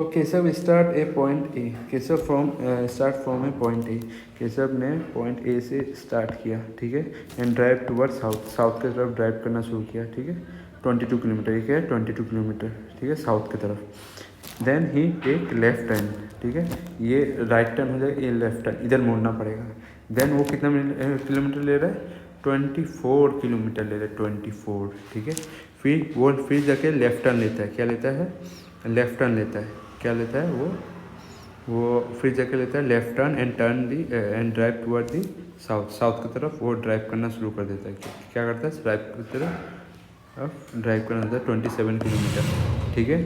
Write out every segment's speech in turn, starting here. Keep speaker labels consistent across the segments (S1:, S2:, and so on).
S1: तो Keshav start A point A. Keshav start from A point A. Keshav ने point A से start किया, ठीक है, and drive toward south. South की तरफ ड्राइव करना शुरू किया, ठीक है। 22 किलोमीटर, ये क्या है 22 किलोमीटर, ठीक है, साउथ की तरफ। Then he take left turn, ठीक है, ये राइट टर्न हो जाएगा, ये लेफ्ट टर्न, इधर मुड़ना पड़ेगा। देन वो कितना किलोमीटर ले रहा है, 24 किलोमीटर ले रहा है, 24, ठीक है। फिर जाके लेफ्ट टर्न लेता है, क्या लेता है, लेफ्ट टर्न लेता है, क्या लेता है वो फिर जाके लेता है left turn and drive toward the south. South की तरफ वो ड्राइव करना शुरू कर देता है। क्या करता है, राइट की तरफ ड्राइव करना होता है 27 किलोमीटर, ठीक है।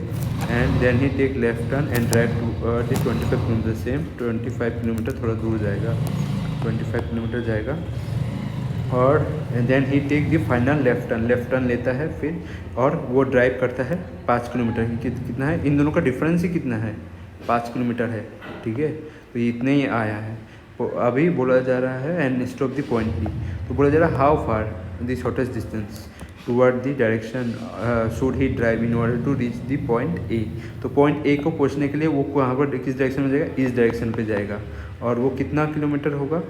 S1: And then he take left turn and drive toward the 25 kilometre, same 25 kilometre, थोड़ा दूर जाएगा, 25 किलोमीटर जाएगा। और then he take the final left turn लेता है फिर, और वो ड्राइव करता है 5 किलोमीटर। कितना है, इन दोनों का डिफरेंस ही कितना है, 5 किलोमीटर है, ठीक है। तो इतने ही आया है। तो अभी बोला जा रहा है and stop the point B. तो बोला जा रहा है how far the shortest distance toward the direction should he drive in order to reach the point A. तो पॉइंट ए को पहुँचने के लिए वो कहाँ पर, किस डायरेक्शन में जाएगा, इस डायरेक्शन पे जाएगा। और वो कितना किलोमीटर होगा,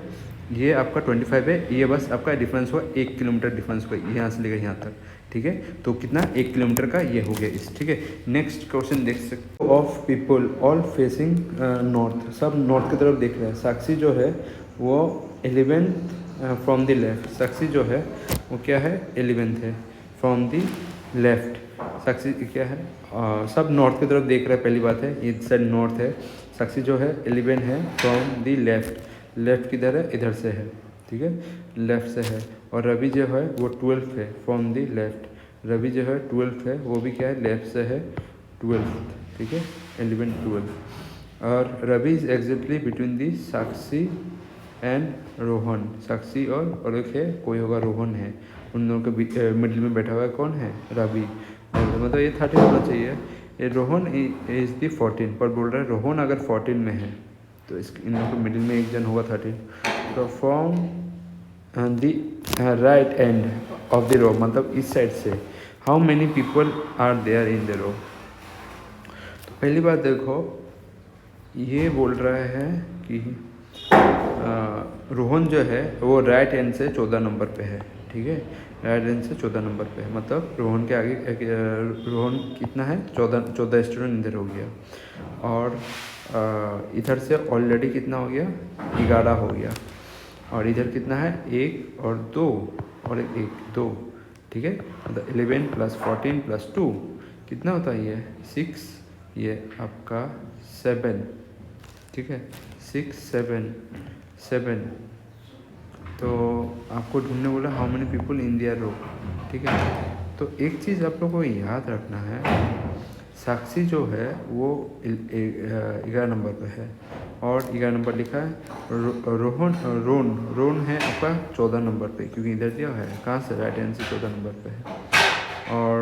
S1: ये आपका 25 है, ये बस आपका डिफरेंस हुआ 1 किलोमीटर डिफरेंस हुआ, यहाँ से लेकर यहाँ तक, ठीक है। तो कितना, 1 किलोमीटर का ये हो गया इस, ठीक है। नेक्स्ट क्वेश्चन देख सकते हो, of people all facing north, सब नॉर्थ की तरफ देख रहे हैं। साक्षी जो है वो 11th फ्रॉम द लेफ्ट, साक्षी जो है वो क्या है, 11th है फ्रॉम द लेफ्ट। साक्षी क्या है, सब नॉर्थ की तरफ देख रहे हैं, पहली बात है, ये साइड नॉर्थ है। साक्षी जो है 11 है फ्रॉम द लेफ्ट, लेफ्ट किधर है, इधर से है, ठीक है, लेफ्ट से है। और रवि जो है वो 12th है फ्रॉम दी लेफ्ट, रवि जो है 12th है, वो भी क्या है, लेफ्ट से है, 12th, ठीक है, 11 12। और Ravi is exactly between the Sakshi and Rohan, Sakshi और एक है, कोई होगा, रोहन है, उन दोनों के मिडिल में बैठा हुआ है, कौन है, रवि। मतलब ये 30 होना चाहिए, ये रोहन इज दी 14, पर बोल रहा है रोहन अगर 14 में है तो इन लोगों के मिडिल में एक जन होगा 13। तो from the right end of the row, मतलब इस साइड से, how many people are there in the row. तो पहली बात देखो, ये बोल रहा है कि रोहन जो है वो राइट एंड से 14 नंबर पे है, ठीक है, राइट एंड से 14 नंबर पे है, मतलब रोहन के आगे रोहन कितना है, 14 स्टूडेंट इधर हो गया। और इधर से ऑलरेडी कितना हो गया, 11 हो गया। और इधर कितना है, 1 और 2 और 1 2, ठीक है, मतलब 11 + 14 + 2 कितना होता है, ये 6, ये आपका 7, ठीक है, 6 7। तो आपको ढूंढने बोला हाउ मेनी पीपल इन दियर रो, ठीक है। तो एक चीज़ आप लोगों को याद रखना है, साक्षी जो है वो 11 नंबर पे है, और 11 नंबर लिखा है। रोन है आपका 14 नंबर पे, क्योंकि इधर दिया है, कहाँ से, राइट हैंड से 14 नंबर पे है। और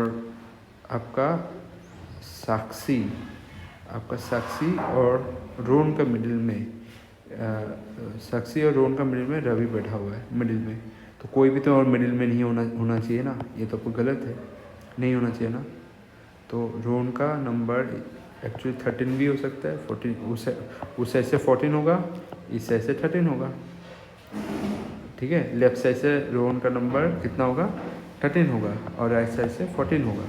S1: आपका साक्षी और रोन का मिडिल में, साक्षी और रोन का मिडिल में रवि बैठा हुआ है मिडिल में। तो कोई भी तो और मिडिल में नहीं होना चाहिए ना, ये तो कोई गलत है, नहीं होना चाहिए ना। तो रोन का नंबर एक्चुअली 13 भी हो सकता है, 14 उस साइड से 14 होगा, इस साइड से 13 होगा, ठीक है। लेफ्ट साइड से रोन का नंबर कितना होगा, 13 होगा, और राइट साइड से 14 होगा।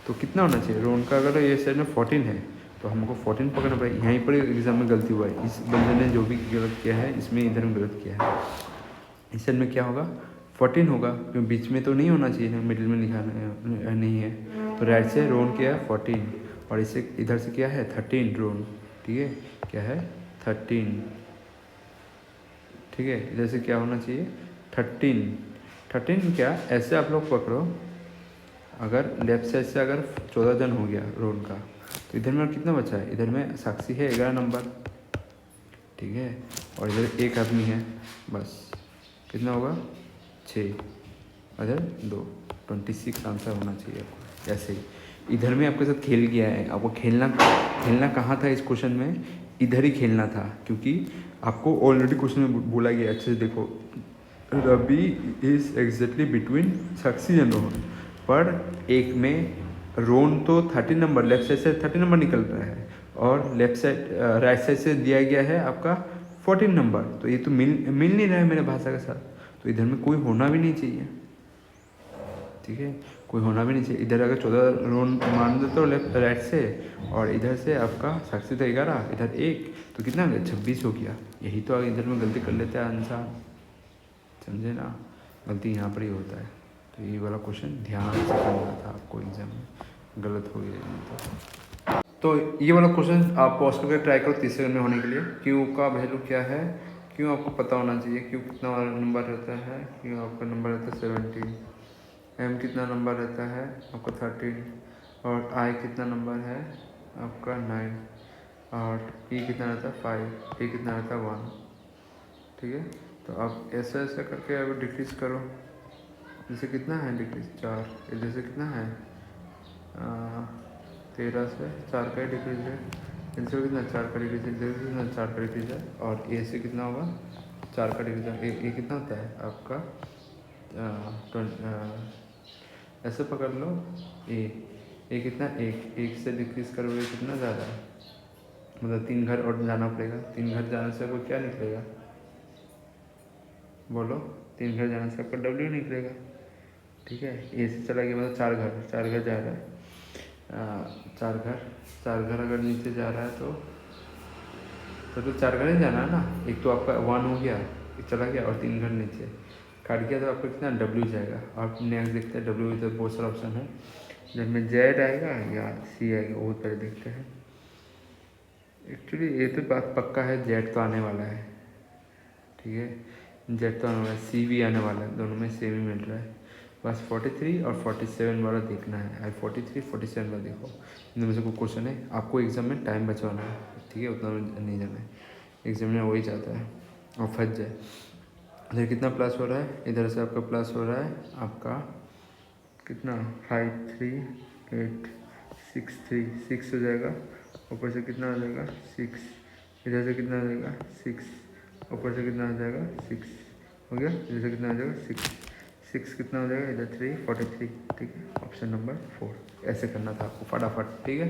S1: तो कितना होना चाहिए, रोन का अगर ये साइड में 14 है तो हमको 14 पकड़ना पड़ेगा। यहीं पर एग्जाम में गलती हुआ है, इस बंदे ने जो भी गलत किया है इसमें, इधर में गलत किया है। इस साइड में क्या होगा, 14 होगा, क्योंकि बीच में तो नहीं होना चाहिए ना, मिडिल में लिखा नहीं है। तो राइट से रोन क्या है, 14, और इसे इधर से क्या है, 13 रोन, ठीक है, क्या है 13, ठीक है। इधर से क्या होना चाहिए, 13 क्या, ऐसे आप लोग पकड़ो, अगर लेफ्ट साइड से अगर 14 जन हो गया रोन का, तो इधर में कितना बचा है, इधर में साक्षी है 11 नंबर, ठीक है, और इधर एक आदमी है, बस कितना होगा, 6, इधर 2, 26 आंसर होना चाहिए आपको। ऐसे ही इधर में आपके साथ खेल गया है, आपको खेलना कहाँ था इस क्वेश्चन में, इधर ही खेलना था, क्योंकि आपको ऑलरेडी क्वेश्चन में बोला गया, अच्छे से देखो, Ravi is exactly between Sakshi and Rohan, पर एक में रोन तो 13 नंबर, लेफ्ट साइड से 13 नंबर निकल रहा है, और लेफ्ट साइड राइट साइड से दिया गया है आपका 14 नंबर। तो ये तो मिल नहीं रहा है मेरे भाषा के साथ, तो इधर में कोई होना भी नहीं चाहिए, ठीक है, कोई होना भी नहीं चाहिए। इधर अगर 14 रोन मान दो तो लेफ्ट राइट से, और इधर से आपका साक्षी तो 11, इधर 1, तो कितना हो गया 26 हो गया। यही तो अगर इधर में गलती कर लेते हैं इंसान, समझे ना, गलती यहाँ पर ही होता है। तो ये वाला क्वेश्चन ध्यान से करना था आपको एग्जाम में, गलत हो गया नहीं तो ये वाला क्वेश्चन आप पॉज करके ट्राई करो तीसरे में होने के लिए। क्यू का वैल्यू क्या है, क्यों आपको पता होना चाहिए, क्यू कितना नंबर रहता है, क्यों आपका नंबर रहता है 17, एम कितना नंबर रहता है आपका 13, और आई कितना नंबर है आपका 9, और ई कितना रहता है 5, ए कितना रहता है 1, ठीक है। तो आप ऐसा ऐसा करके अब डिक्रीज करो। जैसे कितना है डिक्रीज 4, इधर से कितना है 13 से 4 का ही डिक्रीज है, इनसे कितना 4 का डिक्रीज है, इधर से कितना 4 का डिक्रीज है, और ए से कितना होगा 4 का डिक्रीज है। ए कितना होता है आपका ऐसे पकड़ लो, ए कितना 1 से डिक्रीज करोगे कितना ज़्यादा है, मतलब 3 घर और जाना पड़ेगा। 3 घर जाने से आपको क्या निकलेगा, बोलो, 3 घर जाने से आपका डब्ल्यू निकलेगा, ठीक है। ए से चला गया मतलब 4 घर जा रहा है, 4 घर अगर नीचे जा रहा है तो 4 घर ही जाना है ना। एक तो आपका 1 हो गया, एक चला गया, और 3 घर नीचे काट गया, तो आपका कितना डब्ल्यू जाएगा। आप नेक्स्ट देखते हैं डब्ल्यू तो बहुत सारा ऑप्शन है, जिसमें जेड आएगा या सी आएगा, वो पहले देखते हैं। एक्चुअली ये तो बात पक्का है, जेड तो आने वाला है, ठीक है, जेड तो आने वाला है, सी भी आने वाला है, दोनों में सेम ही मिल रहा है। बस 43 और 47 वाला देखना है। आई 43 47 वाला देखो, इनमें से कोई क्वेश्चन है, आपको एग्जाम में टाइम बचवाना है, ठीक है, उतना नहीं जाना है, एग्जाम में वही चाहता है और फंस जाए। इधर कितना प्लस हो रहा है, इधर से आपका प्लस हो रहा है आपका कितना 5 3 8 6 3 6 हो जाएगा, ऊपर से कितना हो जाएगा 6, इधर से कितना हो जाएगा 6, ऊपर से कितना हो जाएगा 6 हो गया, इधर से कितना हो जाएगा 6 कितना हो जाएगा, इधर 3 43, ठीक है। ऑप्शन नंबर 4 ऐसे करना था आपको फटाफट, ठीक है।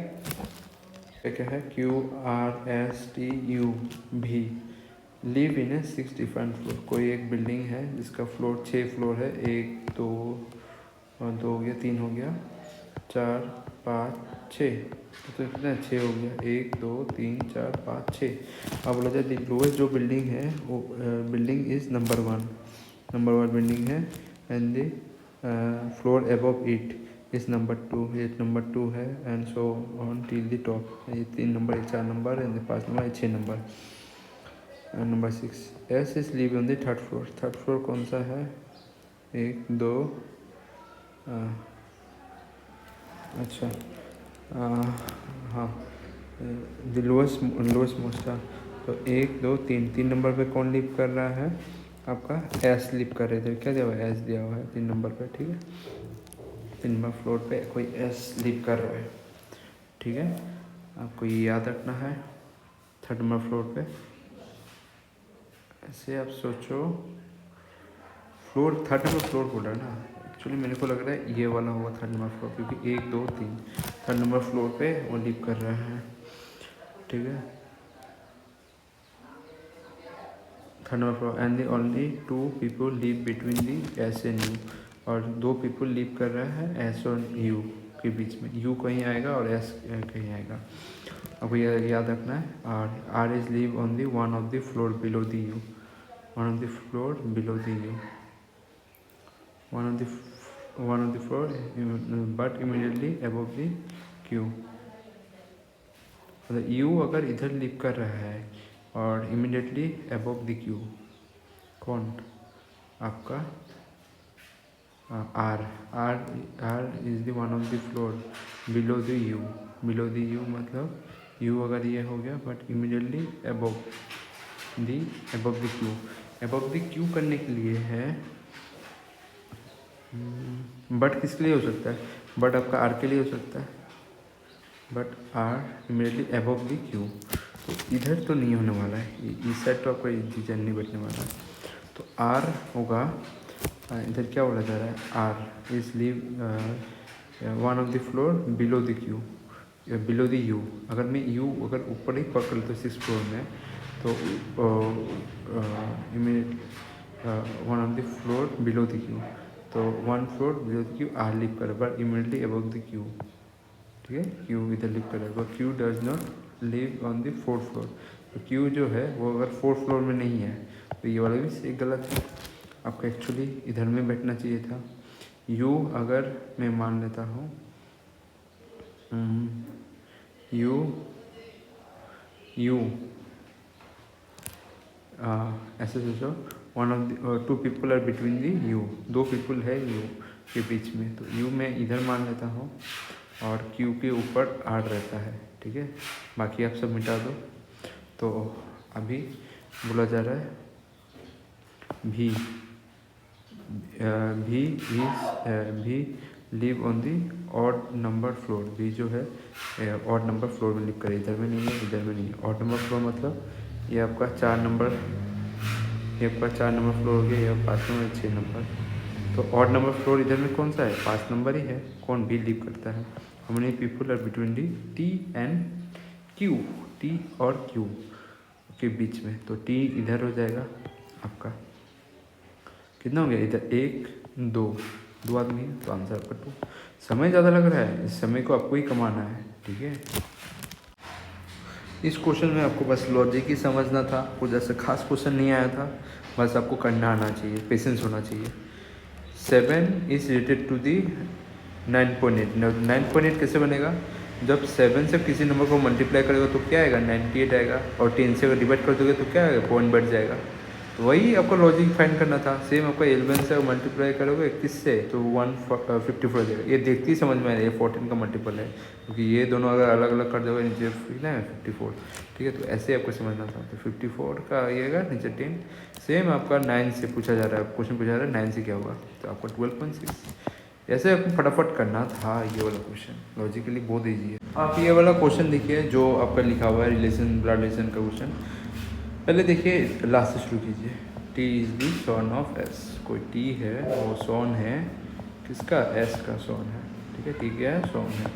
S1: क्या है QRSTU भी लिव इन 6 डिफरेंट फ्लोर। कोई एक बिल्डिंग है जिसका फ्लोर 6 फ्लोर है, 1 2 हो गया, 3 हो गया, 4 5 6, तो कितना 6 हो गया, 1 2 3 4 5 6। अब बोला जाए दी लोएस्ट जो बिल्डिंग है वो बिल्डिंग इज़ नंबर 1 बिल्डिंग है, and the floor above it इस नंबर 2, ये नंबर 2 है, and so on till the top. ये 3 number, 4 number, and 5 number, 6 number. Number 6 S is live on the third floor. Third floor कौन सा है, 1 2 अच्छा हाँ, द लोएस्ट मोस्ट। तो 1 2 3 नंबर पे कौन लिव कर रहा है आपका, एस लिव कर रहे थे, क्या दिया हुआ है एस दिया हुआ है 3 नंबर पे, ठीक है। 3 नंबर फ्लोर पे कोई एस लिव कर रहा है, ठीक है, आपको ये याद रखना है। थर्ड नंबर फ्लोर पे ऐसे आप सोचो, फ्लोर थर्ड नंबर फ्लोर बोला ना, एक्चुअली मेरे को लग रहा है ये वाला होगा थर्ड नंबर फ्लोर, क्योंकि 1 2 3 थर्ड नंबर फ्लोर पे वो लिव कर रहा है, ठीक है। Third number floor and only 2 people live between the S and you, और 2 पीपल लिव कर रहा है एस और यू के बीच में, यू कहीं आएगा और एस कहीं आएगा, आपको याद रखना है। और R is live on the one of the floor below the U, one of the floor below the U, one of the floor but immediately above the Q। मतलब U अगर इधर लिव कर रहा है और immediately above the Q, कौन आपका R is the one of the floor below the U मतलब U अगर ये हो गया but immediately above the Q करने के लिए है, बट किसके लिए हो सकता है, बट आपका आर के लिए हो सकता है, but R immediately above the Q. तो इधर तो नहीं होने वाला है, इस साइड तो आपका डिजाइन नहीं बैठने वाला है, तो आर होगा, इधर क्या बोला जा रहा है, R is live one of the floor below the Q, below the U, अगर मैं यू अगर ऊपर ही पकड़ लेता हूँ 6th फ्लोर में, तो one of the floor below the Q, तो 1 floor below the Q or live करे but immediately above the Q, ठीक है। क्यू इधर लिव करे but Q does not live on the 4th floor, तो Q जो है वो अगर 4th फ्लोर में नहीं है तो ये वाला भी एक गलत है, आपको एक्चुअली इधर में बैठना चाहिए था। यू अगर मैं मान लेता हूँ यू ऐसे सोचो, one of the 2 people are between the U, 2 people है यू के बीच में, तो यू मैं इधर मान लेता हूँ और क्यू के ऊपर आर रहता है, ठीक है। बाकी आप सब मिटा दो। तो अभी बोला जा रहा है भी भी live on the odd number floor, भी जो है ऑड नंबर फ्लोर में लिव करे, इधर में नहीं है इधर में नहीं है। ऑड नंबर फ्लोर मतलब ये आपका 4 नंबर, ये आपका 4 नंबर फ्लोर हो गया, ये 5 नंबर 6 नंबर, तो ऑड नंबर फ्लोर इधर में कौन सा है, 5 नंबर ही है। कौन भी लिव करता है, how many people are between the T and Q, T और क्यू के बीच में, तो टी इधर हो जाएगा आपका, कितना हो गया इधर 1 2 आदमी है तो आंसर आपका 2। समय ज़्यादा लग रहा है, इस समय को आपको ही कमाना है, ठीक है। इस क्वेश्चन में आपको बस लॉजिक ही समझना था, कुछ ऐसा खास क्वेश्चन नहीं आया था, बस आपको करना आना चाहिए, पेशेंस होना चाहिए। 7 इज रिलेटेड टू दी 9.8, 9.8 कैसे बनेगा, जब 7 से किसी नंबर को मल्टीप्लाई करेगा तो क्या आएगा 98 आएगा, और 10 से अगर डिवाइड कर दोगे तो क्या आएगा, पॉइंट बढ़ जाएगा। तो वही आपको लॉजिक फाइंड करना था। सेम आपका 11 से मल्टीप्लाई करोगे 21 से तो 154 हो जाएगा। ये देखते ही समझ में आएगा ये 14 का मल्टीपल है, क्योंकि ये दोनों अगर अलग अलग कर दोगे नीचे कितना है 54, ठीक है। तो ऐसे आपको समझना था, तो 54 का आइएगा नीचे 10। सेम आपका 9 से पूछा जा रहा है, क्वेश्चन पूछा जा रहा है 9 से क्या होगा, तो आपको 12.6। ऐसे आपको फटाफट करना था ये वाला क्वेश्चन, लॉजिकली बहुत ईजी है। आप ये वाला क्वेश्चन देखिए जो आपका लिखा हुआ है रिलेशन, ब्लड रिलेशन का क्वेश्चन। पहले देखिए लास्ट से शुरू कीजिए। T is the son of S, कोई टी है वो सॉन है किसका, एस का सॉन है, ठीक है। टी क्या है, सॉन है,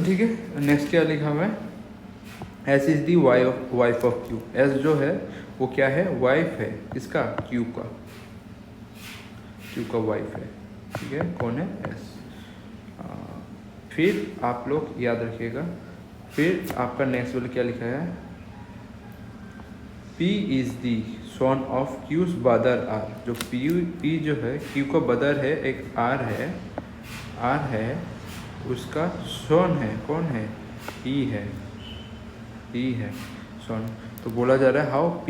S1: ठीक है। नेक्स्ट क्या लिखा हुआ है, S is the wife of Q, S जो है वो क्या है, वाइफ है किसका, क्यू का, क्यू का वाइफ है, ठीक है। कौन है, एस। फिर आप लोग याद रखिएगा, फिर आपका नेक्स्ट वाला क्या लिखा है, P is the son of Q's brother R, जो P जो है क्यू का ब्रदर है, एक आर है उसका सॉन है, कौन है, E है सॉन। तो बोला जा रहा है how P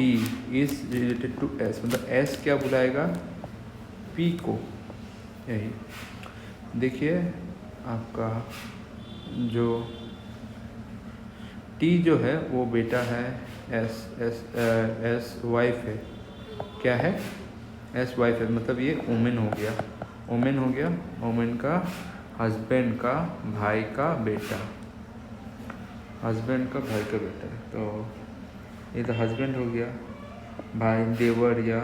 S1: is related to S, मतलब S क्या बुलाएगा P को, यही देखिए आपका जो T जो है वो बेटा है, एस वाइफ है, क्या है, एस वाइफ है, मतलब ये ओमेन हो गया, ओमेन का हस्बैंड का भाई का बेटा, हस्बैंड का भाई का बेटा, तो ये तो हस्बैंड हो गया, भाई देवर या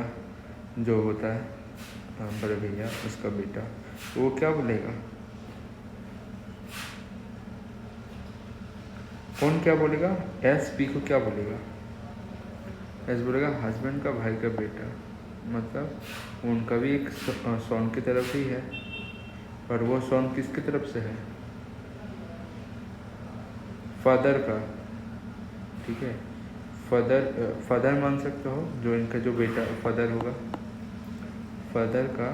S1: जो होता है बड़े भैया उसका बेटा, तो वो क्या बोलेगा, कौन क्या बोलेगा, एस पी को क्या बोलेगा, एस बोलेगा हस्बैंड का भाई का बेटा, मतलब उनका भी एक सॉन की तरफ ही है, पर वो सॉन किसकी तरफ से है, फादर का, ठीक है। फादर मान सकते हो, जो इनका जो बेटा फादर होगा, फादर का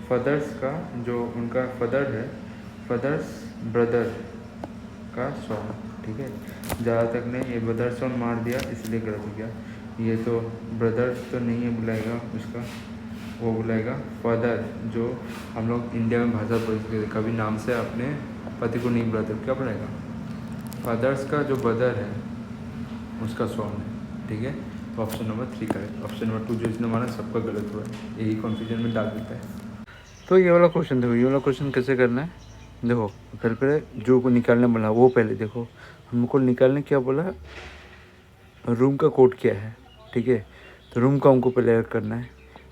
S1: फादर्स का जो उनका फादर है, फादर्स ब्रदर का सॉन, ठीक है। ज़्यादा तक ने ये ब्रदर सॉन मार दिया इसलिए गलत हो गया, ये तो ब्रदर तो नहीं है बुलाएगा उसका, वो बुलाएगा फादर, जो हम लोग इंडिया में भाषा बोलते हैं, कभी नाम से अपने पति को नहीं बुलाते, क्या बुलाएगा, फादर्स का जो ब्रदर है उसका सॉन है, ठीक है। तो option number 3 correct, option number 2 जो इसने माना सबका गलत हुआ है, यही कन्फ्यूजन में डाल देता है। तो ये वाला क्वेश्चन देखो, ये वाला क्वेश्चन कैसे करना है, देखो पहले जो को निकालने बोला वो पहले देखो, हमको निकालने क्या बोला, रूम का कोड क्या है, ठीक है। तो रूम का हमको पहले ऐड करना है,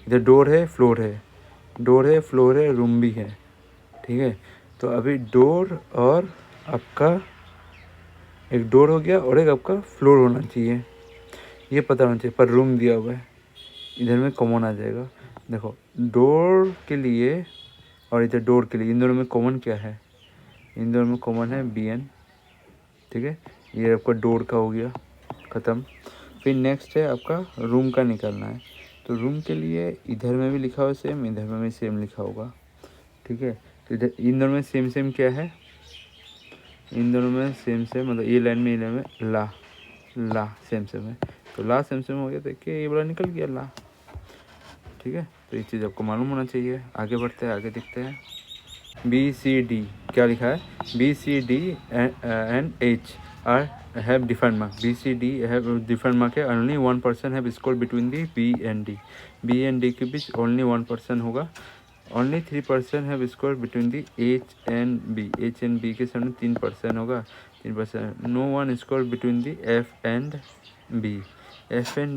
S1: इधर डोर है फ्लोर है, डोर है, फ्लोर है, रूम भी है, ठीक है। तो अभी डोर और आपका एक डोर हो गया और एक आपका फ्लोर होना चाहिए, ये पता होना चाहिए, पर रूम दिया हुआ है, इधर में कॉमन आ जाएगा। देखो डोर के लिए और इधर डोर के लिए इन दोनों में कॉमन क्या है, इन दोनों में कॉमन है बी एन, ठीक है। ये आपका डोर का हो गया ख़त्म। फिर नेक्स्ट है आपका रूम का निकालना है। तो रूम के लिए इधर में भी लिखा हुआ सेम, इधर में भी सेम लिखा होगा, ठीक है। तो इधर इन दोनों में सेम सेम क्या है, इन दोनों में सेम सेम मतलब ये लाइन में ये लाइन में ला सेम सेम है। तो ला सेम सेम हो गया, देखिए ये वाला निकल गया ला, ठीक है। तो ये चीज़ आपको मालूम होना चाहिए। आगे बढ़ते हैं, आगे देखते हैं। बी सी डी क्या लिखा है, B C D and H are have different mark, B C D have different mark है। Only 1% have score between the B and D के बीच ओनली 1% होगा। Only 3% have score between the H and B के सामने 3% होगा, 3%। No one score between the F and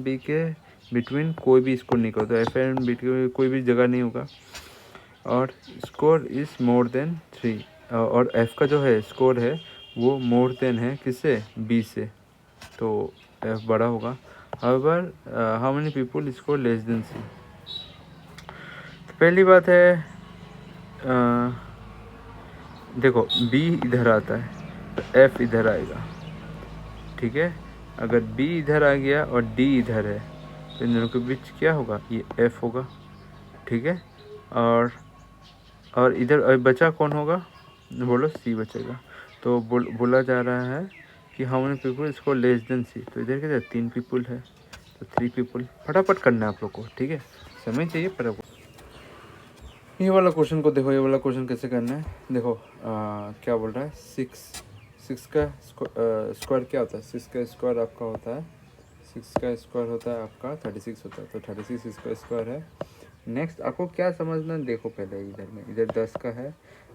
S1: B के between कोई भी स्कोर नहीं करो, तो एफ एंड बी के कोई भी जगह नहीं होगा। और स्कोर इज़ मोर देन 3, और एफ़ का जो है स्कोर है वो मोर देन है किससे, बी से, तो एफ़ बड़ा होगा। However how many people score less than C. तो पहली बात है देखो बी इधर आता है तो एफ़ इधर आएगा, ठीक है। अगर बी इधर आ गया और डी इधर है तो इन दोनों के बीच क्या होगा, ये एफ़ होगा, ठीक है। और इधर बचा कौन होगा, बोलो सी बचेगा। तो बोला जा रहा है कि हाउ मेनी पीपल इसको लेस देन सी, तो इधर क्या 3 पीपल है, तो 3 पीपल। फटाफट करना है आप लोग को, ठीक है, समय चाहिए पर। ये वाला क्वेश्चन को देखो, ये वाला क्वेश्चन कैसे करना है देखो। क्या बोल रहा है, 6 का स्क्वायर क्या होता है, 6 का स्क्वायर आपका होता है, 6 का स्क्वायर होता है आपका 36 होता है, तो 36 इसका स्क्वायर है। नेक्स्ट आपको क्या समझना है, देखो पहले इधर में, इधर 10 का है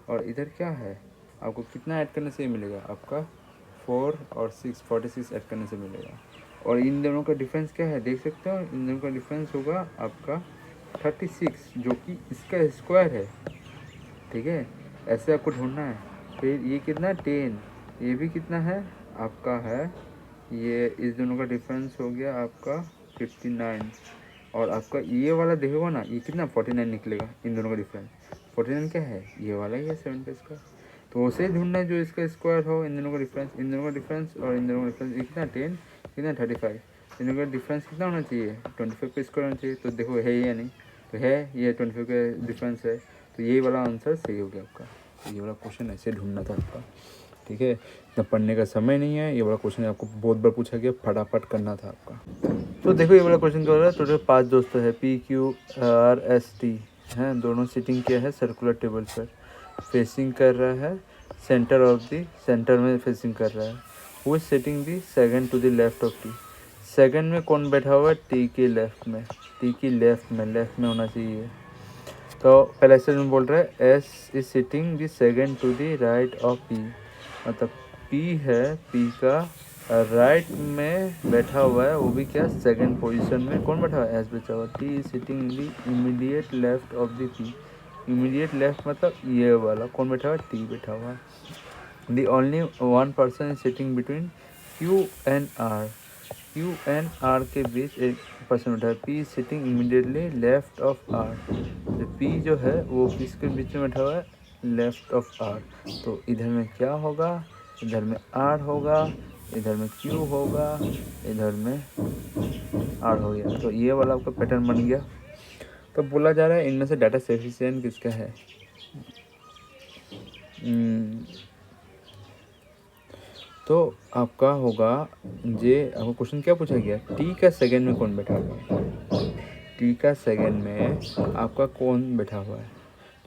S1: और इधर क्या है, आपको कितना ऐड करने से मिलेगा, आपका 4 और 6 46 ऐड करने से मिलेगा। और इन दोनों का डिफरेंस क्या है, देख सकते हो, इन दोनों का डिफरेंस होगा आपका 36, जो कि इसका स्क्वायर है, ठीक है। ऐसे आपको ढूंढना है। फिर ये कितना 10, ये भी कितना है आपका है, ये इस दोनों का डिफरेंस हो गया आपका 59। और आपका ये वाला देखोगे ना, ये कितना 49 निकलेगा, इन दोनों का डिफरेंस 49 क्या है, ये वाला ही है 7 का स्क्वायर। तो उसे ढूंढना है जो इसका स्क्वायर हो, इन दोनों का डिफरेंस, इन दोनों का डिफरेंस और इन दोनों का डिफरेंस, कितना 10 कितना 35, इन दोनों का डिफरेंस कितना होना चाहिए, 25 का स्क्वायर होना चाहिए। तो देखो है या नहीं, तो है, ये 25 का डिफरेंस है, तो ये वाला आंसर सही हो गया आपका। तो ये वाला क्वेश्चन ऐसे ढूंढना था आपका, ठीक है। इतना पढ़ने का समय नहीं है, ये वाला क्वेश्चन आपको बहुत बार पूछा गया, फटाफट करना था आपका। तो देखो ये वाला क्वेश्चन क्या हो रहा है, टोटल 5 दोस्त है, P Q R S T हैं, दोनों सिटिंग किया है सर्कुलर टेबल पर, फेसिंग कर रहा है सेंटर ऑफ दी, सेंटर में फेसिंग कर रहा है। वो sitting the second to the left of T, second में कौन बैठा हुआ है, टी के लेफ्ट में, टी की लेफ्ट में होना चाहिए। तो पहले से में बोल रहा है S is sitting the second to the right of P, मतलब पी है, पी का राइट में बैठा हुआ है, वो भी क्या सेकंड पोजीशन में कौन बैठा हुआ है, एस बैठा हुआ। T is sitting in the immediate left of the P, immediate left मतलब ये वाला कौन बैठा हुआ है, टी बैठा हुआ है। The only 1% is sitting between Q and R, Q and R के बीच एक पर्सन बैठा है, P is sitting immediately left of R, तो पी जो है वो किसके बीच में बैठा हुआ है, लेफ्ट ऑफ आर। तो इधर में क्या होगा, इधर में आर होगा, इधर में क्यू होगा, इधर में आर हो गया। तो ये वाला आपका पैटर्न बन गया। तो बोला जा रहा है इनमें से डाटा सफिशिएंट किसका है, तो आपका होगा जे, आपको क्वेश्चन क्या पूछा गया, टी का सेकंड में कौन बैठा हुआ है, टी का सेकंड में आपका कौन बैठा हुआ है।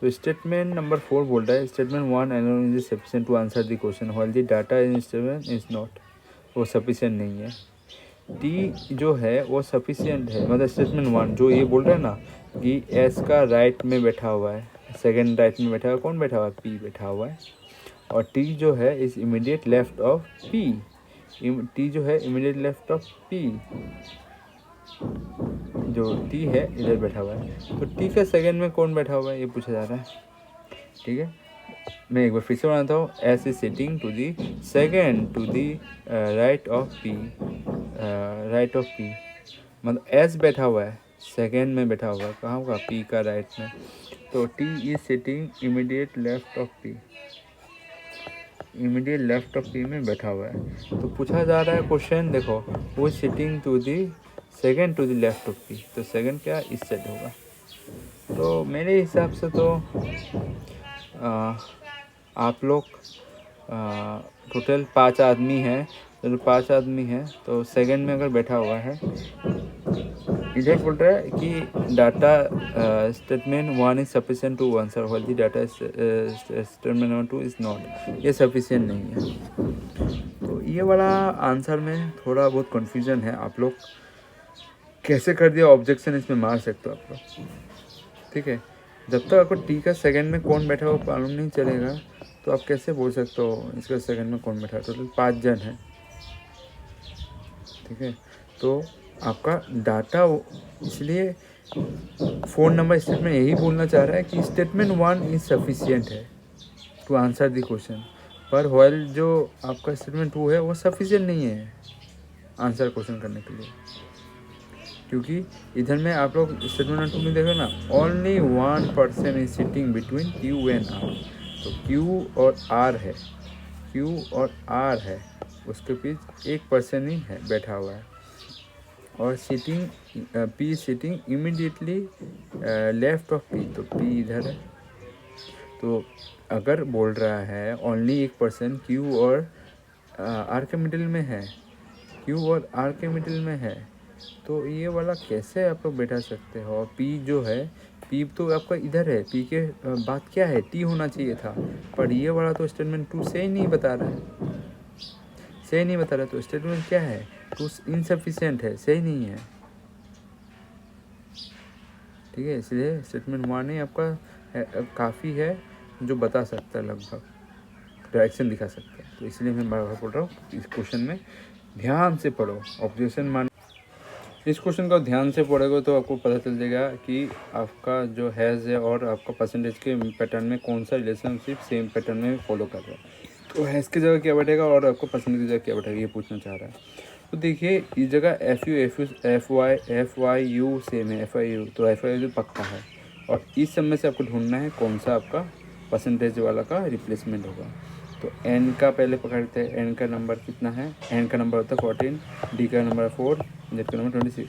S1: तो स्टेटमेंट नंबर 4 बोल रहा है, statement 1 alone is sufficient to answer the question while the data in statement is not, वो सफिशिएंट नहीं है। टी जो है वो सफिशिएंट है, मतलब स्टेटमेंट 1 जो ये बोल रहा है ना कि एस का राइट में बैठा हुआ है, सेकंड राइट में बैठा हुआ है, कौन बैठा हुआ है, पी बैठा हुआ है। और टी जो है is immediate left of P, T जो है इमीडिएट लेफ्ट ऑफ पी, जो टी है इधर बैठा हुआ है, तो टी के सेकंड में कौन बैठा हुआ है ये पूछा जा रहा है, ठीक है। मैं एक बार फिर से बनाता हूँ, S is sitting to the second to the right of P, right of P, मतलब एस बैठा हुआ है सेकेंड में बैठा हुआ है, कहाँ होगा, पी का राइट में, तो T is sitting immediate left of P, immediate left of P में बैठा हुआ है। तो पूछा जा रहा है क्वेश्चन, देखो वो sitting to the second to the left of P, तो सेकेंड क्या इस साइड होगा। तो मेरे हिसाब से तो आप लोग टोटल 5 आदमी हैं, तो 5 आदमी हैं तो सेकेंड में अगर बैठा हुआ है, इधर बोल रहा है कि data statement 1 is sufficient to answer while the data statement number 2 is not, ये सफिशिएंट नहीं है। तो ये वाला आंसर में थोड़ा बहुत कन्फ्यूजन है, आप लोग कैसे कर दिया, ऑब्जेक्शन इसमें मार सकते हो आप लोग, ठीक है। जब तक आपको टी का सेकंड में कौन बैठा हो मालूम नहीं चलेगा, तो आप कैसे बोल सकते हो इसका सेकंड में कौन बैठा है। टोटल 5 जन है, ठीक है। तो आपका डाटा, इसलिए फ़ोन नंबर स्टेटमेंट यही बोलना चाह रहा है कि स्टेटमेंट 1 इज सफिशिएंट है टू आंसर दी क्वेश्चन, पर व्हाइल जो आपका स्टेटमेंट 2 है वो सफिशिएंट नहीं है आंसर क्वेश्चन करने के लिए, क्योंकि इधर में आप लोग स्टेटमेंट नंबर 2 में देखो ना, only 1 person is sitting between Q and R, तो क्यू और आर है, क्यू और आर है, उसके बीच एक पर्सन ही है बैठा हुआ है, और sitting P sitting immediately left of P, तो पी इधर है। तो अगर बोल रहा है ओनली एक पर्सन क्यू और आर के मिडिल में है, क्यू और आर के मिडिल में है, तो ये वाला कैसे आप लोग बैठा सकते हो। पी जो है, पी तो आपका इधर है, पी के बात क्या है, टी होना चाहिए था, पर ये वाला तो स्टेटमेंट 2 से ही नहीं बता रहा है, सही नहीं बता रहा, तो स्टेटमेंट क्या है, टू इनसफिशिएंट है, सही नहीं है, ठीक है। इसलिए स्टेटमेंट 1 ही आपका काफ़ी है जो बता सकता है, लगभग डायरेक्शन दिखा सकता है। तो इसलिए मैं बार बार बोल रहा हूँ, इस क्वेश्चन में ध्यान से पढ़ो, ऑब्जेक्शन मान, इस क्वेश्चन को ध्यान से पढ़ोगे तो आपको पता चल जाएगा कि आपका जो हैज़ है और आपका परसेंटेज के पैटर्न में कौन सा रिलेशनशिप सेम पैटर्न में फॉलो कर रहा है। तो हैज़ की जगह क्या बैठेगा और आपको परसेंटेज की जगह क्या बैठेगा, ये पूछना चाह रहा है। तो देखिए इस जगह एफ वाई यू सेम है, FIU, तो FIU पक्का है, और इस समय से आपको ढूंढना है कौन सा आपका परसेंटेज वाला का रिप्लेसमेंट होगा। तो एन का पहले पकड़ते हैं, एन का नंबर कितना है, एन का नंबर होता है 14, डी का नंबर 4, जेड का नंबर 26,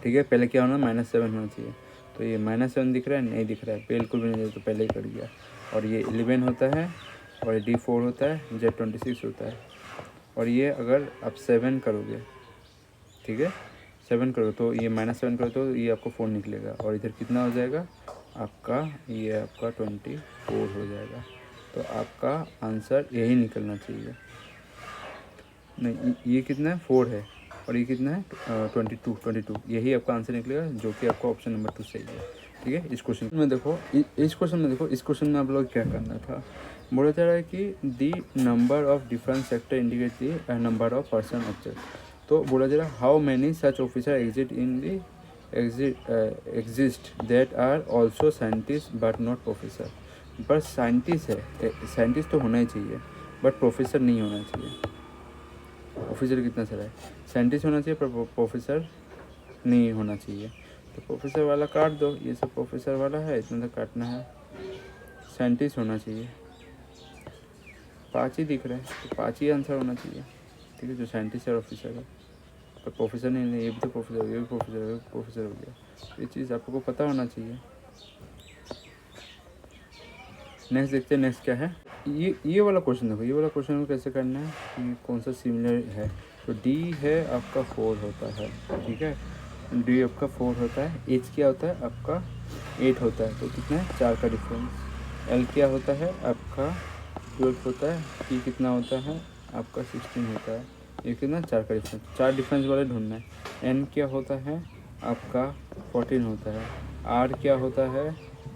S1: ठीक है। पहले क्या होना, -7 होना चाहिए, तो ये -7 दिख रहा है, नहीं दिख रहा है, बिल्कुल भी नहीं, तो पहले ही कर गया। और ये 11 होता है, और ये D4 होता है, जेड 26 होता है, और ये अगर आप 7 करोगे, ठीक है, 7 करोगे तो ये -7 करोगे तो ये आपको 4 निकलेगा, और इधर कितना हो जाएगा आपका, ये आपका 24 हो जाएगा। तो आपका आंसर यही निकलना चाहिए, नहीं ये कितना है 4 है, और ये कितना है 22, यही आपका आंसर निकलेगा, जो कि आपका ऑप्शन नंबर 2 सही है, ठीक है। इस क्वेश्चन में देखो, इस क्वेश्चन में आप लोग क्या करना था, बोला जा रहा है कि the number of different sector indicate the number of person object, तो बोला जा रहा है how many such officer exist in the exist that are also scientist but not professor, बस साइंटिस्ट है, साइंटिस्ट तो होना ही चाहिए बट प्रोफेसर नहीं होना चाहिए। ऑफिसर कितना सारा है, साइंटिस्ट होना चाहिए पर प्रोफेसर नहीं होना चाहिए, तो प्रोफेसर वाला काट दो, ये सब प्रोफेसर वाला है, इतना तो काटना है, साइंटिस्ट होना चाहिए, 5 ही दिख रहा है, तो 5 ही आंसर होना चाहिए, ठीक है, जो साइंटिस्ट और ऑफिसर है, पर प्रोफेसर नहीं, ये भी तो प्रोफेसर, ये भी प्रोफेसर, ये भी प्रोफेसर हो गया, ये चीज़ आपको पता होना चाहिए। नेक्स्ट देखते हैं, नेक्स्ट क्या है, ये वाला क्वेश्चन देखो, ये वाला क्वेश्चन को कैसे करना है कि कौन सा सिमिलर है, तो डी है आपका 4 होता है, ठीक है, डी आपका 4 होता है, एच क्या होता है आपका 8 होता है, तो कितना है 4 का डिफरेंस, एल क्या होता है आपका 12 होता है, ई कितना होता है आपका 16 होता है, ये कितना 4 का डिफरेंस, 4 डिफरेंस वाले ढूंढना है। एन क्या होता है आपका 14 होता है, आर क्या होता है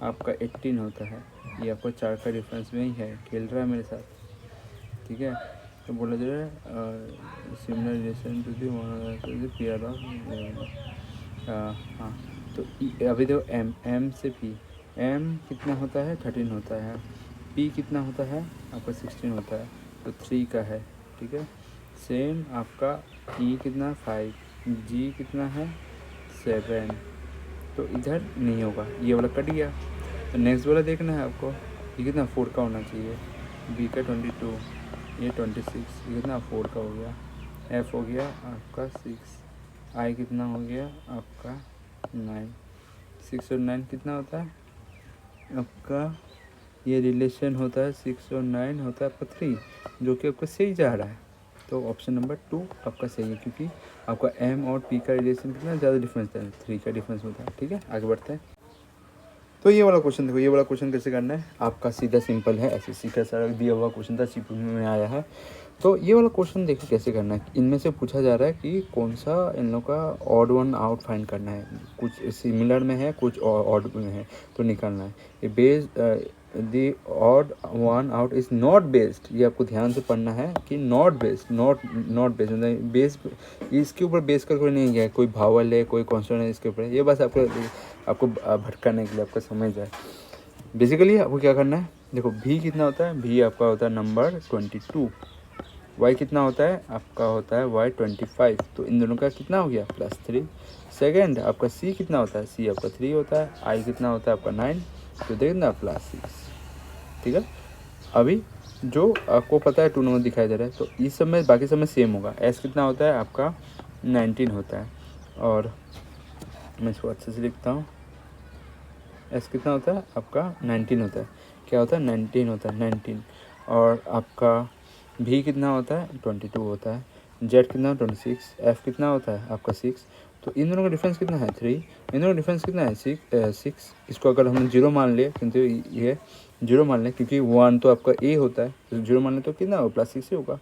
S1: आपका 18 होता है, ये आपको 4 का डिफरेंस में ही है, खेल रहा है मेरे साथ, ठीक है। तो बोला जा रहा है similar relation to the P R of, हाँ, तो अभी देखो एम से पी, एम कितना होता है 13 होता है, पी कितना होता है आपका 16 होता है, तो 3 का है, ठीक है। सेम आपका ई कितना 5, जी कितना है 7, तो इधर नहीं होगा, ये वाला कट गया। तो नेक्स्ट वाला देखना है आपको, ये कितना 4 का होना चाहिए, बी का 22, ये 26, ये कितना 4 का हो गया, एफ हो गया आपका 6, आई कितना हो गया आपका 9, 6 और 9 कितना होता है आपका, ये रिलेशन होता है 6 और 9 होता है आपका 3, जो कि आपका सही जा रहा है। तो ऑप्शन नंबर 2 आपका सही है, क्योंकि आपका एम और पी का रिलेशन कितना ज़्यादा डिफरेंस है, 3 का डिफरेंस होता है, ठीक है। आगे बढ़ते हैं। तो ये वाला क्वेश्चन देखो, ये वाला क्वेश्चन कैसे करना है आपका, सीधा सिंपल है, एसएससी का सारा दिया हुआ क्वेश्चन था, सीपी में आया है। तो ये वाला क्वेश्चन देखो कैसे करना है। इनमें से पूछा जा रहा है कि कौन सा इन लोग का ऑड वन आउट फाइंड करना है, कुछ सिमिलर में है कुछ ऑड में है, तो निकालना है। ये based the odd one out is not based, ये आपको ध्यान से पढ़ना है कि नॉट बेस्ड, नॉट बेस्ड मतलब बेस इसके ऊपर बेस कर कोई नहीं गया, कोई भावल है कोई कॉन्स्टेंट है इसके ऊपर, ये बस आपको भटकाने के लिए, आपका समझ जाए। बेसिकली आपको क्या करना है, देखो भी कितना होता है, भी आपका होता है नंबर 22, वाई कितना होता है आपका होता है वाई 25, तो इन दोनों का कितना हो गया +3। सेकेंड आपका सी कितना होता है, सी आपका 3 होता है, आई कितना होता है आपका 9, तो देखना +6, ठीक है। अभी जो आपको पता है 2 नंबर दिखाई दे रहा है, तो इस सब में बाकी सब में सेम होगा। एस कितना होता है आपका 19 होता है, और मैं इसको अच्छे से लिखता हूँ, एस कितना होता है आपका 19 होता है, क्या होता है 19 होता है 19, और आपका भी कितना होता है 22 होता है, जेड कितना 26, एफ कितना होता है आपका 6, तो इन दोनों का डिफरेंस कितना है 3, इन दोनों का डिफरेंस कितना है 6। इसको अगर हम 0 मान ले, किंतु ये 0 मान लें क्योंकि 1 तो आपका ए होता है, तो 0 मान लें तो कितना होगा +6 ही होगा।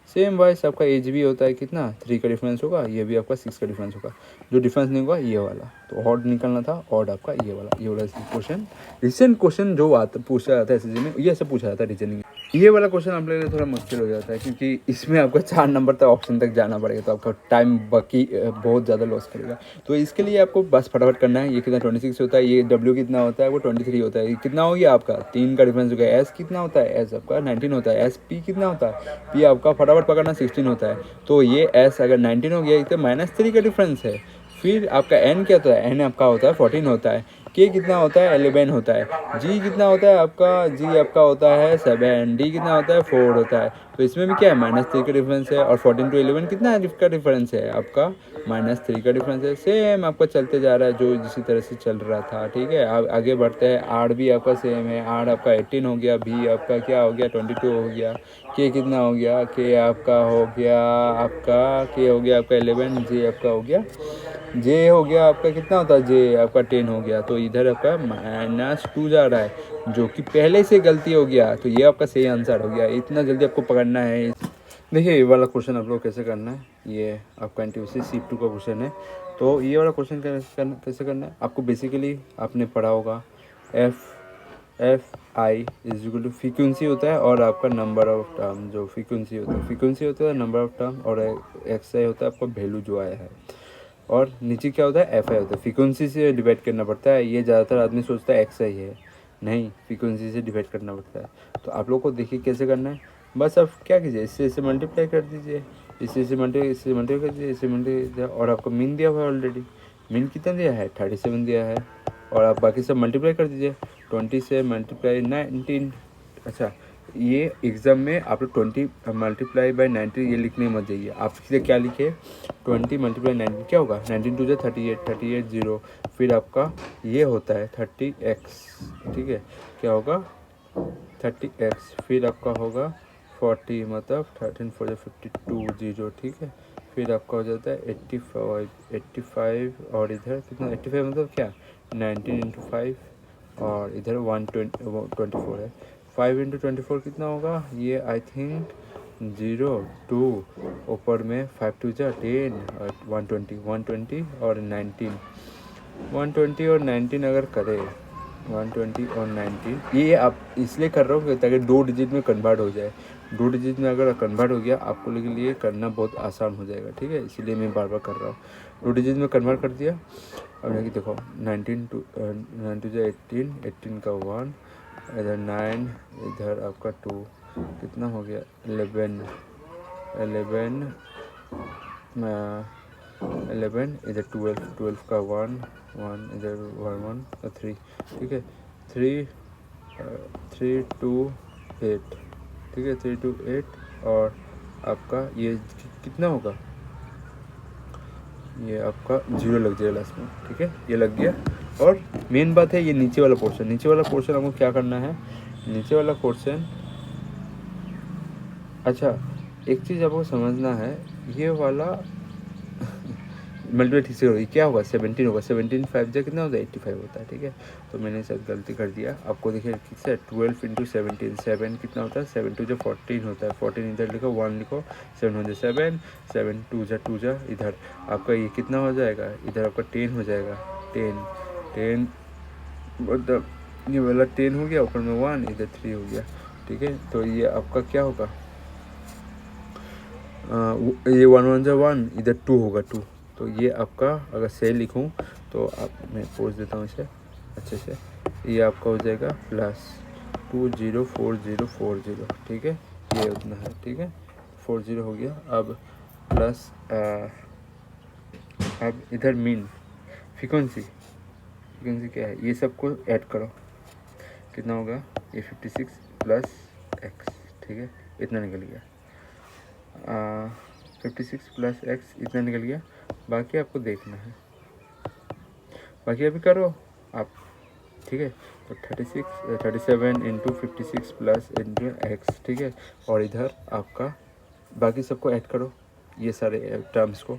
S1: सेम वाइज आपका एज भी होता है कितना 3 का डिफरेंस होगा, ये भी आपका 6 का डिफरेंस होगा, जो डिफरेंस नहीं होगा ये वाला, तो ऑड निकलना था, ऑड आपका ये वाला क्वेश्चन, रिसेंट क्वेश्चन जो आता पूछा जाता है एसएससी में, ये सब पूछा जाता है रीजनिंग। ये वाला क्वेश्चन आप लोगों के लिए थोड़ा मुश्किल हो जाता है, क्योंकि इसमें आपको 4 नंबर तक ऑप्शन तक जाना पड़ेगा, तो आपका टाइम बाकी बहुत ज़्यादा लॉस करेगा। तो इसके लिए आपको बस फटाफट करना है, ये कितना 26 होता है, ये डब्ल्यू कितना होता है वो 23 होता है, ये कितना हो गया आपका 3 का डिफरेंस हो गया, एस कितना होता है, एस आपका 19 होता है, एस पी कितना होता है, पी आपका फटाफट पकड़ना 16 होता है, तो ये एस अगर 19 हो गया तो -3 का डिफरेंस है। फिर आपका एन क्या होता है, एन आपका होता है 14 होता है, के कितना होता है 11 होता है, जी कितना होता है आपका, जी आपका होता है 7, डी कितना होता है 4 होता है, तो इसमें भी क्या है -3 का डिफरेंस है, और 14 to 11 कितना है का डिफरेंस है आपका -3 का डिफरेंस है। सेम आपका चलते जा रहा है जो जिसी तरह से चल रहा था, ठीक है। अब आगे बढ़ते हैं, आर भी आपका सेम है, आर आपका 18 हो गया, भी आपका क्या हो गया 22 हो गया, के कितना हो गया, के आपका हो गया आपका के हो गया आपका 11, जे आपका हो गया, जे हो गया आपका कितना होता है, जे आपका 10 हो गया, तो इधर आपका -2 जा रहा है, जो कि पहले से गलती हो गया, तो ये आपका सही आंसर हो गया। इतना जल्दी आपको पकड़ना है। देखिए ये वाला क्वेश्चन आप लोग कैसे करना है, ये आपका एनटीपीसी C2 का क्वेश्चन है। तो ये वाला क्वेश्चन कैसे करना है, आपको बेसिकली आपने पढ़ा होगा F I is equal to frequency होता है, और आपका नंबर ऑफ टर्म, जो फ्रीक्वेंसी होता है नंबर ऑफ टर्म, और एक्स आई होता है आपका वैल्यू जो आया है, और नीचे क्या होता है एफ आई होता है। फ्रीक्वेंसी से डिवाइड करना पड़ता है, ये ज़्यादातर आदमी सोचता है एक्स आई है, नहीं, फ्रीक्वेंसी से डिवाइड करना पड़ता है। तो आप लोग को देखिए कैसे करना है, बस आप क्या कीजिए, इससे मल्टीप्लाई कर दीजिए, इससे मल्टीप्लाई कर दीजिए, इससे मल्टीप्लाई, और आपको मीन दिया हुआ है ऑलरेडी, मीन कितना दिया है 37 दिया है, और आप बाकी सब मल्टीप्लाई कर दीजिए, 20 से मल्टीप्लाई 19। अच्छा, ये एग्ज़ाम में आप लोग 20 मल्टीप्लाई बाई 90 ये लिखने मत जाइए, आप सीधे क्या लिखे 20 मल्टीप्लाई 90 क्या होगा, 19 2 38 0, फिर आपका ये होता है 30x, ठीक है, क्या होगा 30x, फिर आपका होगा 40, मतलब 13 4 52 0, ठीक है, फिर आपका हो जाता है 85, और इधर कितना 85 मतलब क्या 19 × 5, और इधर 124 है, 5 × 24 कितना होगा, ये आई थिंक 0 2, ऊपर में 5 2 जा 10, और 120 और 19, 120 और 19 अगर करें 120 और 19, ये आप इसलिए कर रहा हूँ ताकि 2 डिजिट में कन्वर्ट हो जाए, 2 डिजिट में अगर कन्वर्ट हो गया आपको लिए करना बहुत आसान हो जाएगा, ठीक है, इसीलिए मैं बार बार कर रहा हूँ। 2 डिजिट में कन्वर्ट कर दिया। अब देखिए देखो 19 टू 9 टू 18, 18 का 1, इधर 9, इधर आपका 2, कितना हो गया 11, 11 इधर 12, 12 का 1, 1 इधर 1 1 3, ठीक है, 3 3 2 8, ठीक है, 3 2 8। और आपका ये कितना होगा, ये आपका 0 लग जाएगा लास्ट में, ठीक है, ये लग गया। और मेन बात है ये नीचे वाला पोर्शन, नीचे वाला पोर्शन हमको क्या करना है, नीचे वाला पोर्शन। अच्छा, एक चीज़ आपको समझना है, ये वाला मल्टीप्लाई ठीक से होगी, क्या होगा 17 होगा, 17 5 जा कितना होता है 85 होता है, ठीक है। तो मैंने शायद गलती कर दिया, आपको देखिए ठीक से 12 इंटू 17, 7 कितना होता है, 7 टू जो 14 होता है, 14 इधर लिखो, 1 लिखो, 7 हो जाए 7, 7 2 जा इधर आपका ये कितना हो जाएगा, इधर आपका 10 हो जाएगा, 10 10 मतलब ये वाला 10 हो गया, ऊपर में 1, इधर 3 हो गया, ठीक है। तो ये आपका क्या होगा, ये 1 1 जा 1, इधर 2 होगा 2। तो ये आपका अगर सही लिखूं तो आप, मैं पोज देता हूँ इसे अच्छे से, ये आपका हो जाएगा +204040, ठीक है, ये उतना है, ठीक है, 40 हो गया। अब प्लस अब इधर मीन फ्रीक्वेंसी क्या है, ये सबको ऐड करो, कितना होगा, ये 56 प्लस x, ठीक है, इतना निकल गया, 56 प्लस एक्स इतना निकल गया। बाकी आपको देखना है, बाकी अभी करो आप, ठीक है। तो 37 इंटू 56 प्लस इंटू एक्स, ठीक है, और इधर आपका बाकी सबको ऐड करो, ये सारे टर्म्स को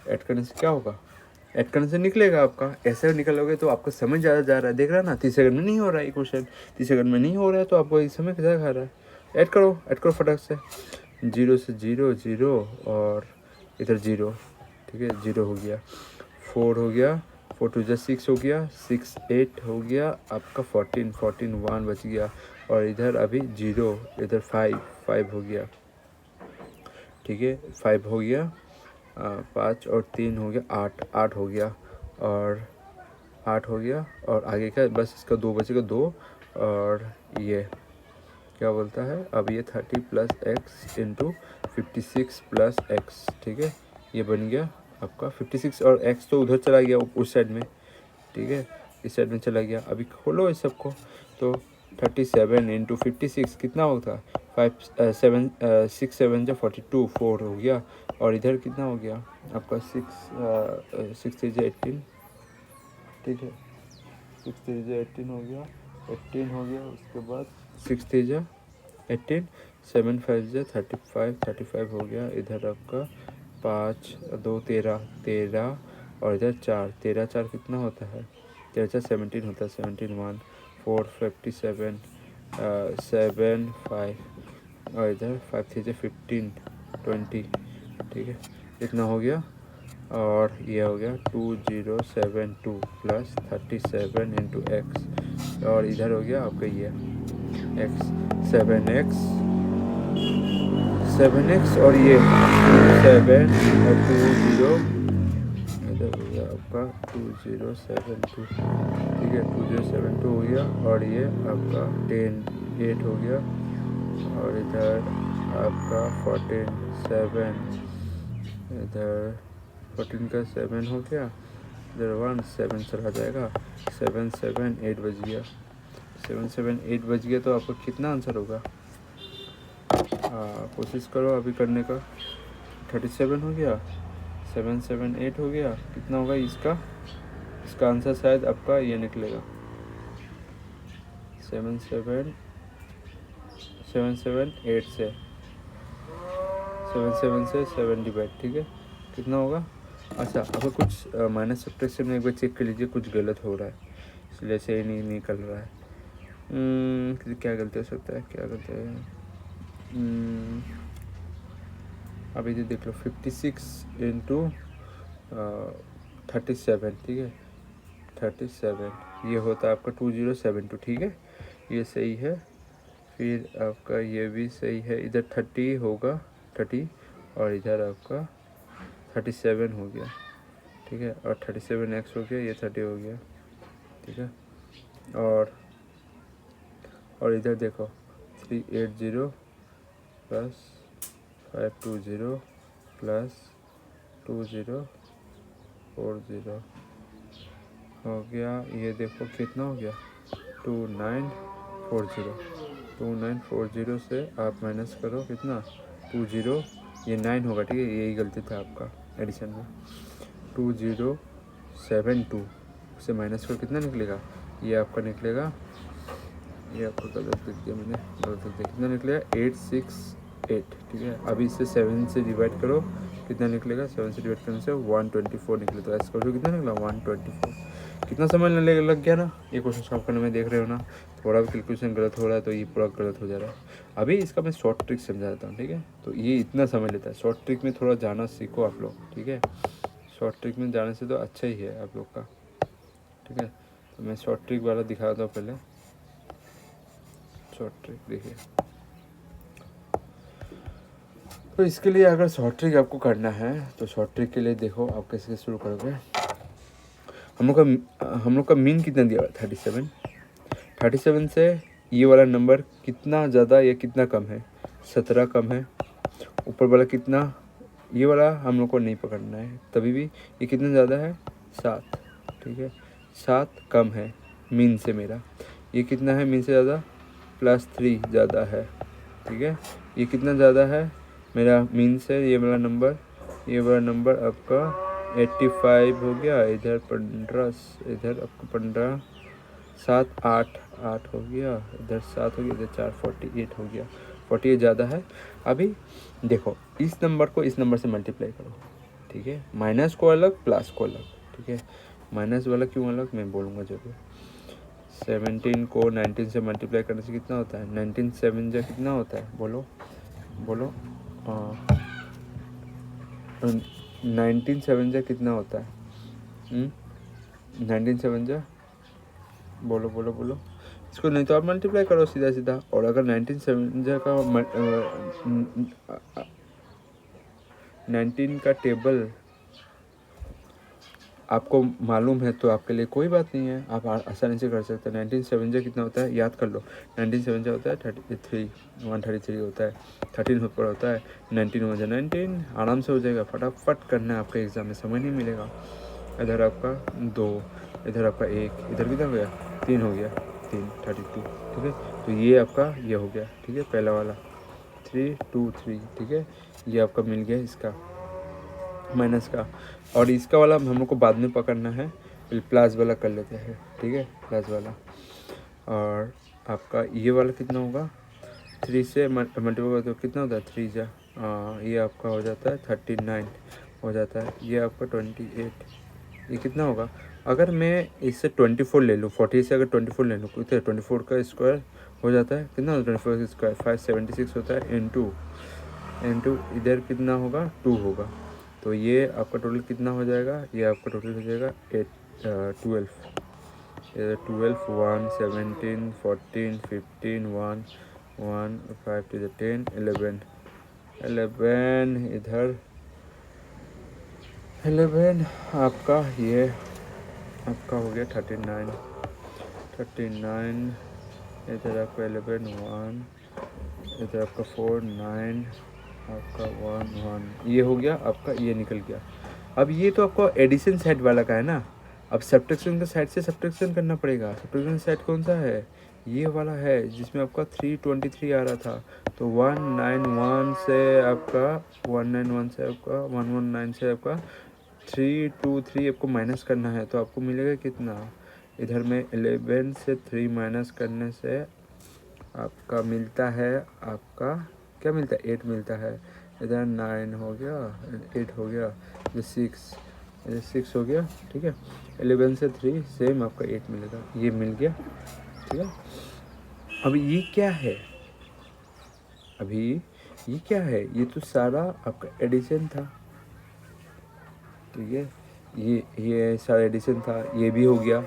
S1: ऐड करने से क्या होगा, ऐड करने से निकलेगा आपका, ऐसे निकलोगे तो आपको समझ ज़्यादा जा रहा है, देख रहा है ना, 30 सेकंड में नहीं हो रहा है क्वेश्चन, 30 सेकंड में नहीं हो रहा है तो आपको इस समय कैसा खा रहा है, ऐड करो फटाक से, 0 से 0 0 और इधर 0, ठीक है, 0 हो गया, 4 हो गया, 4 टू जा 6 हो गया, 6 8 हो गया आपका, 14 14 1 बच गया, और इधर अभी 0, इधर 5 5 हो गया, ठीक है, 5 हो गया, 5 और 3 हो गया 8 8 हो गया, और 8 हो गया, और आगे का बस इसका 2 बचेगा 2, और ये क्या बोलता है, अब ये 30 plus x into 56 plus x, ठीक है, ये बन गया आपका 56, और एक्स तो उधर चला गया उस साइड में, ठीक है, इस साइड में चला गया। अभी खोलो इस सबको, तो 37 इंटू 56 कितना होता है, 6 7 जो 42, 4 हो गया, और इधर कितना हो गया आपका 6 3 18, ठीक है, 6 3 18 हो गया, 18 हो गया, उसके बाद 6 3 18, 7 5 35 35 हो गया, इधर आपका 5 2 13 13, और इधर 4 13 4 कितना होता है, 13 4 17 होता है, 17 1 4 57 7 5, और इधर 5 3 15 20, ठीक है, इतना हो गया। और ये हो गया 2072 प्लस 37 इंटू एक्स, और इधर हो गया आपका ये एक्स 7x और ये 7 और 20, इधर हो गया आपका 2072, ठीक है, 2072 हो गया, और ये आपका 10 8 हो गया, और इधर आपका 14 7, इधर 14 का 7 हो गया, इधर 1 7 चला जाएगा, 7 7 8 बज गया, 7 7 8 बज गया, तो आपका कितना आंसर होगा, कोशिश करो अभी करने का। 37 हो गया, 7 7 8 हो गया, कितना होगा इसका आंसर शायद आपका ये निकलेगा 7 7 8 से 7 7 से 7 डिवाइड, ठीक है, कितना होगा। अच्छा, अगर कुछ माइनस सब्ट्रैक्शन में एक बार चेक कर लीजिए, कुछ गलत हो रहा है, इसलिए से नहीं निकल रहा है। क्या गलती हो सकता है, क्या गलती है, अभी ये देख लो 56 इंटू 37, ठीक है, 37 ये होता है आपका 2072, ठीक है, ये सही है फिर आपका ये भी सही है, इधर 30 होगा 30, और इधर आपका 37 हो गया, ठीक है, और 37x हो गया, ये 30 हो गया, ठीक है। और इधर देखो 380 प्लस 520 प्लस 2040 हो गया, ये देखो कितना हो गया 2940 से आप माइनस करो कितना 20, ये 9 होगा, ठीक है, यही गलती था आपका एडिशन में। 2072 से माइनस करो कितना निकलेगा, ये आपका निकलेगा, ये आपको गलत लिख दिया मैंने, गलत लिख दिया, कितना निकलेगा 868, ठीक है। अभी इसे 7 से डिवाइड करो, कितना निकलेगा 7 से डिवाइड करने से 124 निकले, तो ऐसा करो कितना निकला 124। कितना समय लग गया ना ये क्वेश्चन सॉल्व करने में, देख रहे हो ना, थोड़ा भी कैलकुलेशन गलत हो रहा है तो ये पूरा गलत हो जा रहा है। अभी इसका मैं शॉर्ट ट्रिक समझा देता हूँ, ठीक है। तो ये इतना समय लेता है, शॉर्ट ट्रिक में थोड़ा जाना सीखो आप लोग, ठीक है। शॉर्ट ट्रिक में जाने से तो अच्छा ही है आप लोग का, ठीक है। तो मैं शॉर्ट ट्रिक वाला दिखा देता हूँ पहले। शॉर्ट ट्रिक देखिए, तो इसके लिए अगर शॉर्ट ट्रिक आपको करना है तो शॉर्ट ट्रिक के लिए देखो आप कैसे शुरू करोगे। हम लोग का मीन कितना दिया 37, 37 से ये वाला नंबर कितना ज़्यादा या कितना कम है, 17 कम है। ऊपर वाला कितना, ये वाला हम लोग को नहीं पकड़ना है तभी भी, ये कितना ज़्यादा है 7, ठीक है, 7 कम है मीन से मेरा। ये कितना है मीन से ज़्यादा, +3 ज़्यादा है, ठीक है। ये कितना ज़्यादा है मेरा मीन से, ये वाला नंबर, ये वाला नंबर आपका 85 हो गया, इधर 15, इधर आपका 15, 7 8 8 हो गया, इधर 7 हो गया, इधर 4 48 हो गया, 48 ज़्यादा है। अभी देखो इस नंबर को इस नंबर से मल्टीप्लाई करो, ठीक है, माइनस को अलग प्लस को अलग, ठीक है। माइनस वाला क्यों अलग मैं बोलूँगा जरूर। 17 को 19 से मल्टीप्लाई करने से कितना होता है, 19 7 जा कितना होता है, बोलो बोलो, 19 7 जा कितना होता है, 19 7 जा, बोलो बोलो बोलो, इसको नहीं तो आप मल्टीप्लाई करो सीधा सीधा। और अगर 19 7 जा का 19 का टेबल आपको मालूम है तो आपके लिए कोई बात नहीं है, आप आसानी से कर सकते हैं। 19 7 जा कितना होता है याद कर लो, 19 7 जा होता है 33, 133 होता है, 13 ऊपर होता है, 19 हो जाए 19, आराम से हो जाएगा, फटाफट करना है, आपके एग्ज़ाम में समय नहीं मिलेगा। इधर आपका 2, इधर आपका 1, इधर कितना हो गया 3 हो गया, 3 32, ठीक है। तो ये आपका ये हो गया, ठीक है, पहला वाला 3 2 3, ठीक है, ये आपका मिल गया इसका माइनस का। और इसका वाला हम लोग को बाद में पकड़ना है, प्लस वाला कर लेते हैं, ठीक है, प्लस वाला। और आपका ये वाला कितना होगा, 3 से मल्टीप्लाई तो कितना होता है 3 जा, ये आपका हो जाता है 39 हो जाता है, ये आपका 28, ये कितना होगा। अगर मैं इससे 24 ले लूँ, 40 से अगर 24 ले लूँ, कितना 24 का स्क्वायर हो जाता है, कितना होता है 24 का स्क्वायर 576 होता है, इंटू इधर कितना होगा 2 होगा। तो ये आपका टोटल कितना हो जाएगा, ये आपका टोटल हो जाएगा 12, 12 1 17 14 15 1 1 5 to the 10 11 इधर 11 आपका, ये आपका हो गया 39 इधर आपका 11 1, इधर आपका 4 9, आपका 1 1, ये हो गया आपका, ये निकल गया। अब ये तो आपको एडिशन साइड वाला का है ना, अब सब्ट्रैक्शन का साइड से सब्ट्रैक्शन करना पड़ेगा। सब्ट्रैक्शन साइड कौन सा है, ये वाला है जिसमें आपका 323 आ रहा था। तो 191 से आपका 191 से आपका 119 से आपका 323 आपको माइनस करना है, तो आपको मिलेगा कितना, इधर में 11 से 3 माइनस करने से आपका मिलता है, आपका क्या मिलता है 8 मिलता है, इधर 9 हो गया, 8 हो गया, ये 6 हो गया, ठीक है। 11 से 3 सेम आपका 8 मिलेगा, ये मिल गया, ठीक है। अब ये क्या है, अभी ये क्या है, ये तो सारा आपका एडिशन था, ठीक है, ये सारा एडिशन था, ये भी हो गया,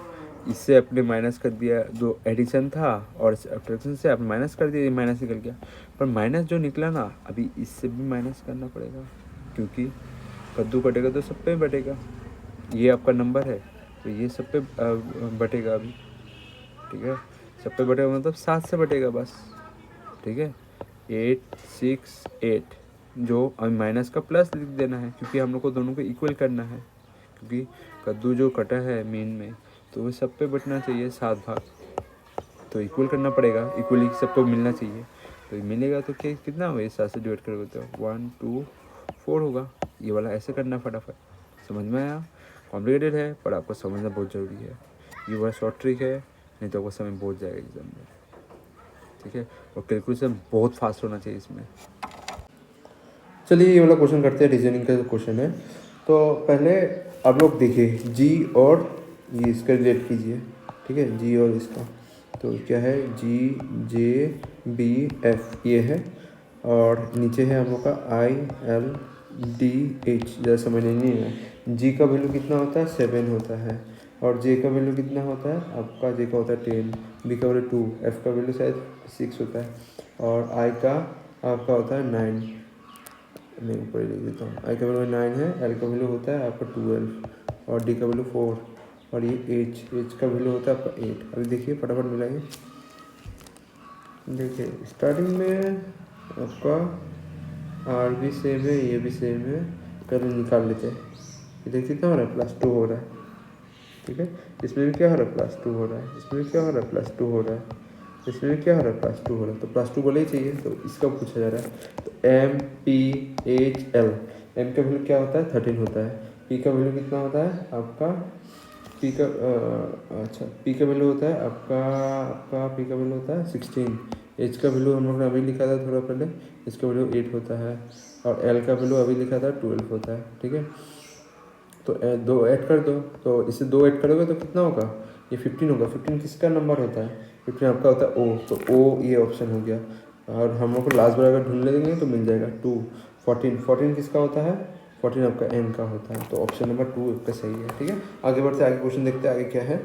S1: इससे अपने माइनस कर दिया, जो एडिशन था और सब्ट्रैक्शन से आपने माइनस कर दिया, ये माइनस निकल गया। पर माइनस जो निकला ना, अभी इससे भी माइनस करना पड़ेगा, क्योंकि कद्दू कटेगा तो सब पे बटेगा। ये आपका नंबर है तो ये सब पे बटेगा अभी, ठीक है। सब पे बटेगा मतलब 7 से बटेगा बस, ठीक है। 8 6 8, जो अभी माइनस का प्लस लिख देना है, क्योंकि हम लोग को दोनों को इक्वल करना है, क्योंकि कद्दू जो कटा है मीन में तो वो सब पे बटना चाहिए 7 भाग, तो इक्वल करना पड़ेगा, इक्वली सबको मिलना चाहिए। तो मिलेगा तो क्या कितना होगा, ये 7 से डिवाइड करोगे तो 1 2 4 होगा। ये वाला ऐसे करना फटाफट, समझ में आया। कॉम्प्लिकेटेड है पर आपको समझना बहुत ज़रूरी है। ये बड़ा शॉर्ट ट्रिक है, नहीं तो आपको समय बहुत जाएगा एग्जाम में, ठीक है। और कैलकुलेशन बहुत फास्ट होना चाहिए इसमें। चलिए ये वाला क्वेश्चन करते हैं, रीजनिंग का क्वेश्चन है। तो पहले आप लोग देखिए जी और ये इसका रिलेट कीजिए, ठीक है। जी और इसका तो क्या है, जी जे बी एफ ये है, और नीचे है हम लोग का आई एल डी एच। ज़्यादा समझने नहीं है। जी का वैल्यू कितना होता है 7 होता है, और जे का वैल्यू कितना होता है आपका, जे का होता है 10, बी का वैल्यू 2, एफ का वैल्यू शायद 6 होता है, और आई का आपका होता है 9। मैं ऊपर लिख देता हूँ। आई का वैल्यू 9 है, एल का वैल्यू होता है आपका 12, और डी का वैल्यू 4, और ये एच का वैल्यू होता है आपका 8। अभी देखिए फटाफट मिलाइए। देखिए स्टार्टिंग में आपका आर भी सेम है, ये भी सेम है, पहले निकाल लेते हैं। इधर कितना हो रहा है, +2 हो रहा है, ठीक है। इसमें भी क्या हो रहा है, +2 हो रहा है, इसमें भी क्या हो रहा है, +2 हो रहा है, इसमें भी क्या हो रहा है, +2 हो रहा है। तो +2 बोले ही चाहिए, तो इसका पूछा जा रहा है। तो M P H L, M का वैल्यू क्या होता है 13 होता है, पी का वैल्यू कितना होता है आपका, पी का अच्छा पी का वैल्यू होता है आपका पी का वैल्यू होता है 16, एच का वैल्यू हम लोग ने अभी लिखा था थोड़ा पहले, इसका वैल्यू 8 होता है, और एल का वैल्यू अभी लिखा था 12 होता है, ठीक है। तो 2 ऐड कर दो, तो इससे 2 ऐड करोगे तो कितना होगा, ये 15 होगा। 15 किसका नंबर होता है, 15 आपका होता है ओ, तो ओ ये ऑप्शन हो गया। और हम लोग को लास्ट बार अगर ढूंढ लेंगे तो मिल जाएगा 2। 14 किसका होता है, 14 आपका एन का होता है, तो ऑप्शन नंबर 2 आपका सही है, ठीक है। आगे बढ़ते हैं, आगे क्वेश्चन देखते हैं आगे क्या है।